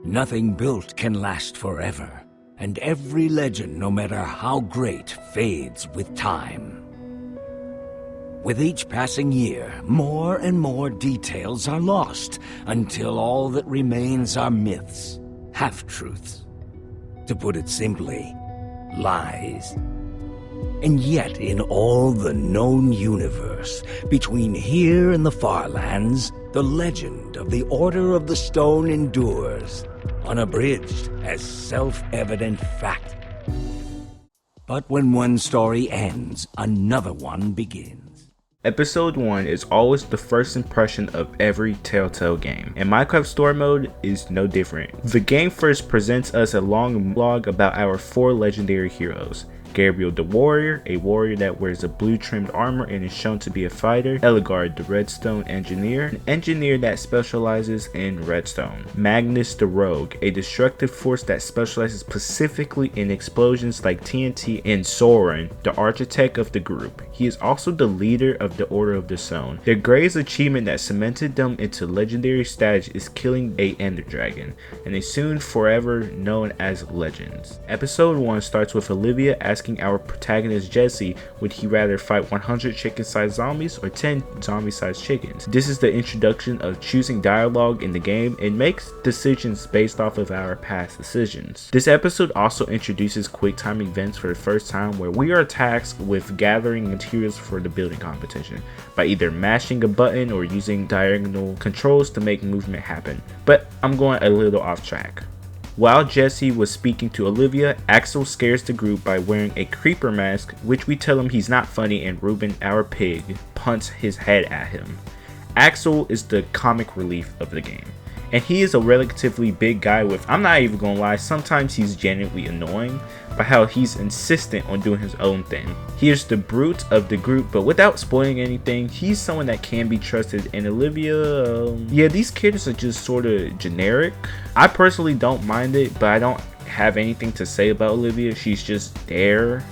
Nothing built can last forever, and every legend, no matter how great, fades with time. With each passing year, more and more details are lost, until all that remains are myths, half-truths. To put it simply, lies. And yet, in all the known universe, between here and the far lands, the legend of the Order of the Stone endures, unabridged as self-evident fact. But when one story ends, another one begins. Episode 1 is always the first impression of every Telltale game, and Minecraft Story Mode is no different. The game first presents us a long log about our 4 legendary heroes. Gabriel the Warrior, a warrior that wears a blue trimmed armor and is shown to be a fighter. Ellegaard the Redstone Engineer, an engineer that specializes in redstone. Magnus the Rogue, a destructive force that specializes specifically in explosions like TNT. And Soren, the architect of the group. He is also the leader of the Order of the Stone. Their greatest achievement that cemented them into legendary status is killing a Ender Dragon, and they soon forever known as legends. Episode 1 starts with Olivia asking our protagonist Jesse would he rather fight 100 chicken-sized zombies or 10 zombie-sized chickens. This is the introduction of choosing dialogue in the game and makes decisions based off of our past decisions. This episode also introduces quick time events for the first time, where we are tasked with gathering materials for the building competition by either mashing a button or using diagonal controls to make movement happen. But I'm going a little off track. While Jesse was speaking to Olivia, Axel scares the group by wearing a creeper mask, which we tell him he's not funny, and Ruben, our pig, punts his head at him. Axel is the comic relief of the game, and he is a relatively big guy with, I'm not even gonna lie, sometimes he's genuinely annoying by how he's insistent on doing his own thing. He is the brute of the group, but without spoiling anything, he's someone that can be trusted. And Olivia, yeah, these characters are just sort of generic. I personally don't mind it, but I don't have anything to say about Olivia. She's just there.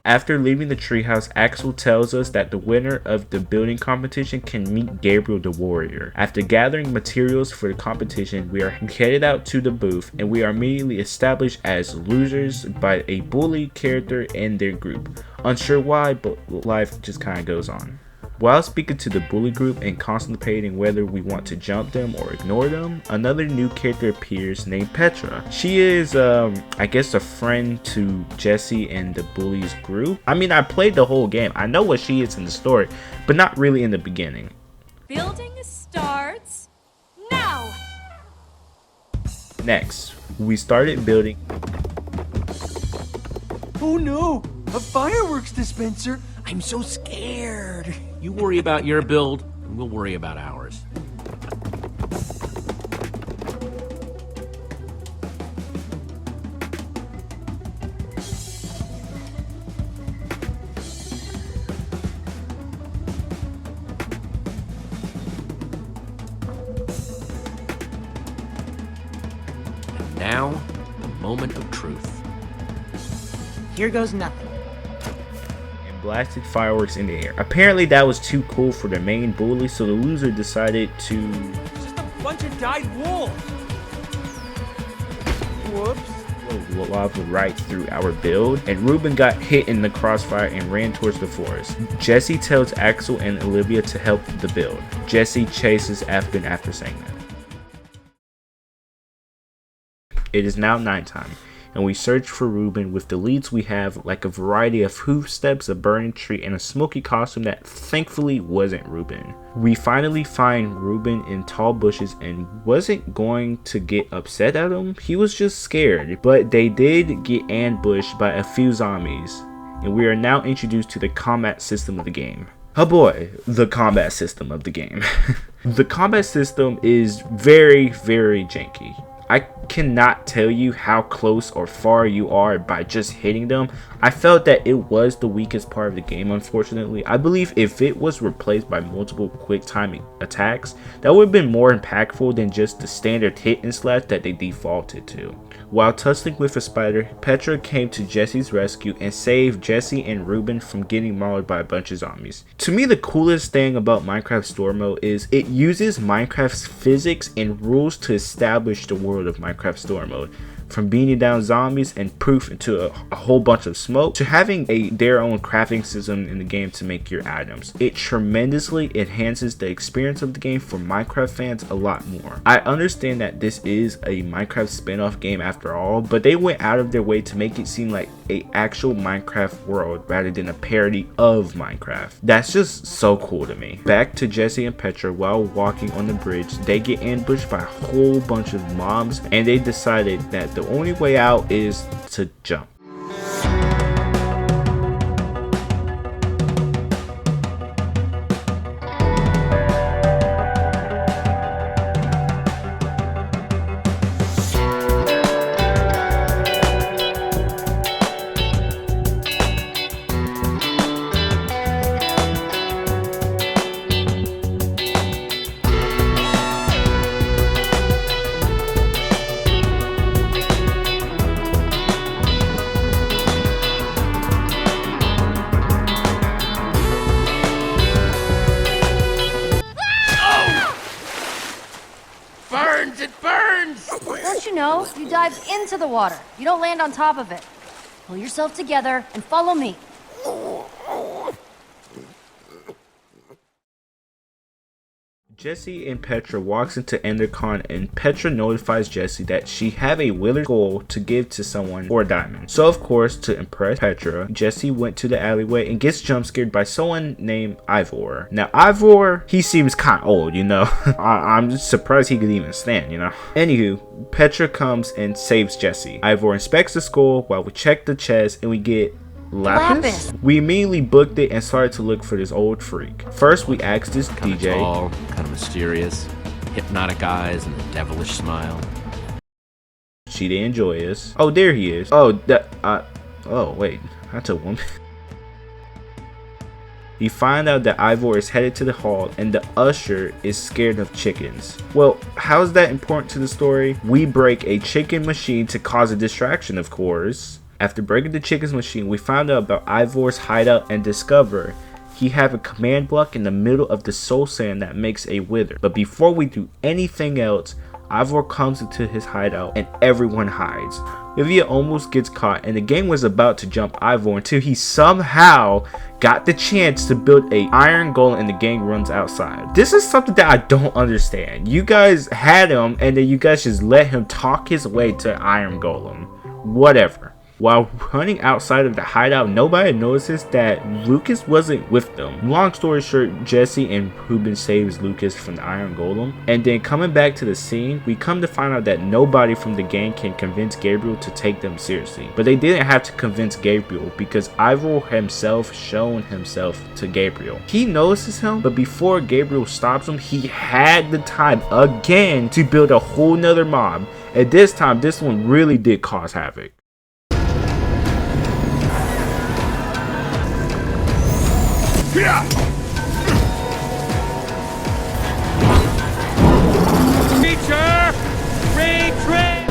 After leaving the treehouse, Axel tells us that the winner of the building competition can meet Gabriel the Warrior. After gathering materials for the competition, we are headed out to the booth, and we are immediately established as losers by a bully character in their group. Unsure why, but life just kind of goes on. While speaking to the bully group and contemplating whether we want to jump them or ignore them, another new character appears named Petra. She is, I guess, a friend to Jesse and the bullies group. I mean, I played the whole game. I know what she is in the story, but not really in the beginning. Building starts now! Next, we started building. Oh no! A fireworks dispenser! I'm so scared! You worry about your build, and we'll worry about ours. And now, the moment of truth. Here goes nothing. Blasted fireworks in the air. Apparently that was too cool for the main bully, so the loser decided to... It's just a bunch of dyed wolves! Whoops. Lava right through our build, and Ruben got hit in the crossfire and ran towards the forest. Jesse tells Axel and Olivia to help the build. Jesse chases after saying that. It is now nighttime, and we search for Ruben. With the leads we have, like a variety of hoof steps, a burning tree, and a smoky costume that thankfully wasn't Ruben. We finally find Ruben in tall bushes and wasn't going to get upset at him. He was just scared, but they did get ambushed by a few zombies, and we are now introduced to the combat system of the game. Oh boy, the combat system of the game. The combat system is very, very janky. I cannot tell you how close or far you are by just hitting them. I felt that it was the weakest part of the game, unfortunately. I believe if it was replaced by multiple quick time attacks, that would have been more impactful than just the standard hit and slash that they defaulted to. While tussling with a spider, Petra came to Jesse's rescue and saved Jesse and Ruben from getting mauled by a bunch of zombies. To me, the coolest thing about Minecraft Story Mode is it uses Minecraft's physics and rules to establish the world of Minecraft Story Mode. From beating down zombies and proof into a whole bunch of smoke to having their own crafting system in the game to make your items. It tremendously enhances the experience of the game for Minecraft fans a lot more. I understand that this is a Minecraft spin-off game after all, but they went out of their way to make it seem like an actual Minecraft world rather than a parody of Minecraft. That's just so cool to me. Back to Jesse and Petra. While walking on the bridge, they get ambushed by a whole bunch of mobs and they decided that the only way out is to jump. Don't you know? You dive into the water. You don't land on top of it. Pull yourself together and follow me. Jesse and Petra walks into Endercon and Petra notifies Jesse that she have a Wither Skull to give to someone for a diamond. So of course, to impress Petra, Jesse went to the alleyway and gets jump scared by someone named Ivor. Now Ivor, he seems kind of old, you know. I'm just surprised he could even stand, you know. Anywho, Petra comes and saves Jesse. Ivor inspects the skull while we check the chest and we get Lapis? We immediately booked it and started to look for this old freak. First, we asked this DJ. Tall, kind of mysterious, hypnotic eyes and a devilish smile. She didn't enjoy us. Oh, there he is. Oh, oh wait, that's a woman. You find out that Ivor is headed to the hall and the usher is scared of chickens. Well, how is that important to the story? We break a chicken machine to cause a distraction, of course. After breaking the chicken's machine, we found out about Ivor's hideout and discover he have a command block in the middle of the soul sand that makes a wither. But before we do anything else, Ivor comes into his hideout and everyone hides. Livia almost gets caught and the game was about to jump Ivor until he somehow got the chance to build a iron golem and the gang runs outside. This is something that I don't understand. You guys had him and then you guys just let him talk his way to iron golem. Whatever. While running outside of the hideout, nobody notices that Lucas wasn't with them. Long story short, Jesse and Ruben saves Lucas from the Iron Golem. And then coming back to the scene, we come to find out that nobody from the gang can convince Gabriel to take them seriously. But they didn't have to convince Gabriel because Ivor himself shown himself to Gabriel. He notices him, but before Gabriel stops him, he had the time again to build a whole nother mob. And this time, this one really did cause havoc. Creature! Retreat!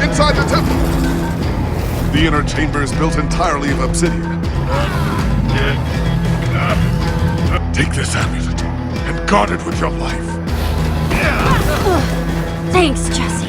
Inside the temple! The inner chamber is built entirely of obsidian. Take this amulet and guard it with your life. Thanks, Jesse.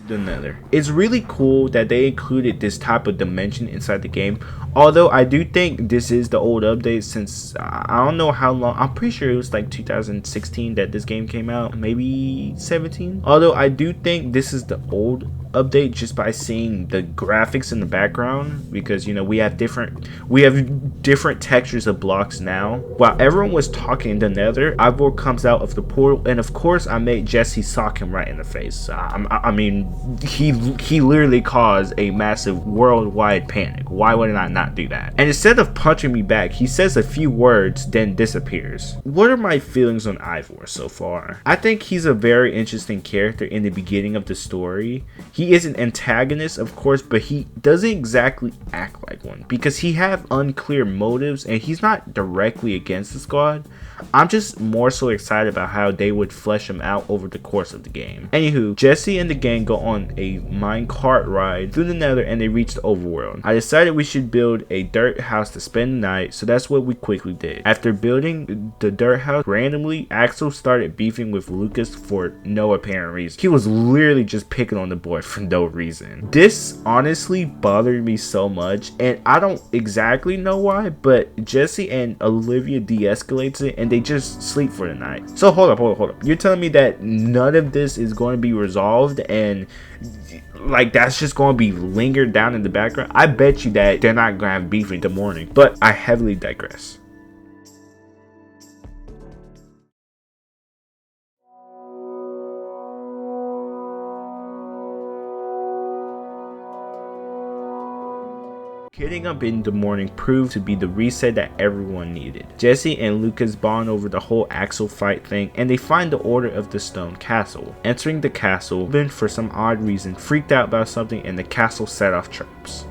Another. It's really cool that they included this type of dimension inside the game. Although I do think this is the old update, since I don't know how long. I'm pretty sure it was like 2016 that this game came out, maybe 17. Although I do think this is the old update just by seeing the graphics in the background, because you know we have different textures of blocks now. While everyone was talking in the Nether, Ivor comes out of the portal, and of course I made Jesse sock him right in the face. I mean, he literally caused a massive worldwide panic. Why would I not do that? And instead of punching me back, he says a few words, then disappears. What are my feelings on Ivor so far? I think he's a very interesting character in the beginning of the story. He is an antagonist, of course, but he doesn't exactly act like one, because he have unclear motives and he's not directly against the squad. I'm just more so excited about how they would flesh him out over the course of the game. Anywho, Jesse and the gang go on a minecart ride through the Nether and they reach the overworld. I decided we should build a dirt house to spend the night, so that's what we quickly did. After building the dirt house, randomly Axel started beefing with Lucas for no apparent reason. He was literally just picking on the boy for no reason. This honestly bothered me so much, and I don't exactly know why, but Jesse and Olivia de-escalates it and they just sleep for the night. So hold up. You're telling me that none of this is going to be resolved and like that's just going to be lingered down in the background? I bet you that they're not going to have beef in the morning, but I heavily digress. Getting up in the morning proved to be the reset that everyone needed. Jesse and Lucas bond over the whole Axel fight thing, and they find the Order of the Stone castle. Entering the castle, Ben for some odd reason freaked out about something and the castle set off traps.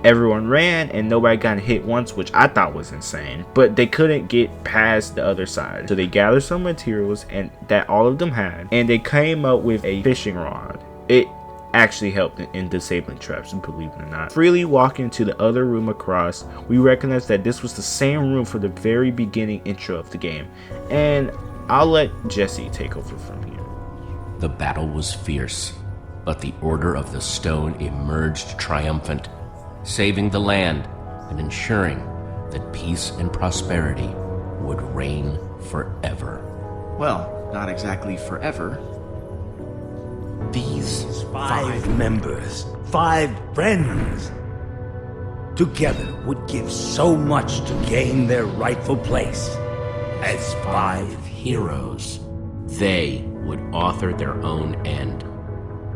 Everyone ran and nobody got hit once, which I thought was insane, but they couldn't get past the other side. So they gathered some materials and that all of them had, and they came up with a fishing rod. It actually helped in disabling traps, believe it or not. Freely walking to the other room across, we recognized that this was the same room for the very beginning intro of the game, and I'll let Jesse take over from here. The battle was fierce, but the Order of the Stone emerged triumphant, saving the land and ensuring that peace and prosperity would reign forever. Well, not exactly forever. These 5 members, 5 friends, together would give so much to gain their rightful place as 5 heroes. They would author their own end.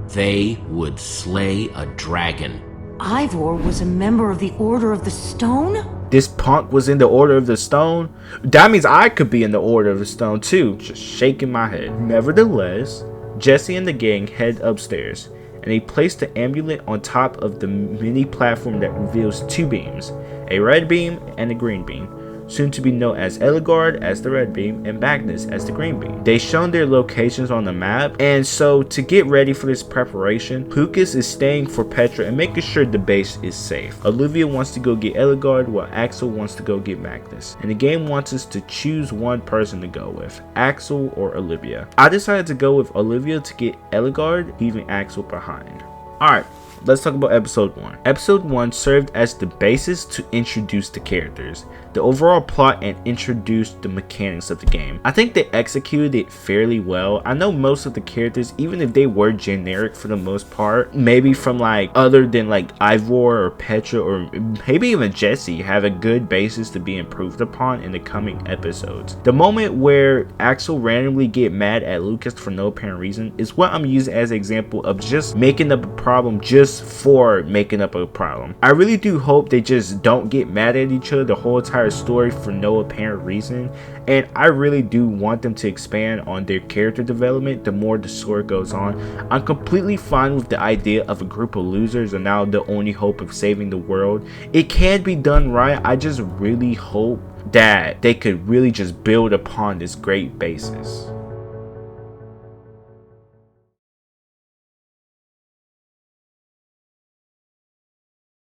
They would slay a dragon. Ivor was a member of the Order of the Stone? This punk was in the Order of the Stone? That means I could be in the Order of the Stone too. Just shaking my head. Nevertheless, Jesse and the gang head upstairs, and they place the amulet on top of the mini platform that reveals 2 beams, a red beam and a green beam, soon to be known as Ellegaard as the red beam and Magnus as the green beam. They shown their locations on the map, and so to get ready for this preparation, Lucas is staying for Petra and making sure the base is safe. Olivia wants to go get Ellegaard while Axel wants to go get Magnus, and the game wants us to choose one person to go with, Axel or Olivia. I decided to go with Olivia to get Ellegaard, leaving Axel behind. Alright, let's talk about episode 1. Episode 1 served as the basis to introduce the characters, the overall plot, and introduce the mechanics of the game. I think they executed it fairly well. I know most of the characters, even if they were generic for the most part, maybe from like other than like Ivor or Petra or maybe even Jesse, have a good basis to be improved upon in the coming episodes. The moment where Axel randomly get mad at Lucas for no apparent reason is what I'm using as an example of just making up a problem just for making up a problem. I really do hope they just don't get mad at each other the whole entire story for no apparent reason, and I really do want them to expand on their character development the more the story goes on. I'm completely fine with the idea of a group of losers and now the only hope of saving the world. It can be done right. I just really hope that they could really just build upon this great basis.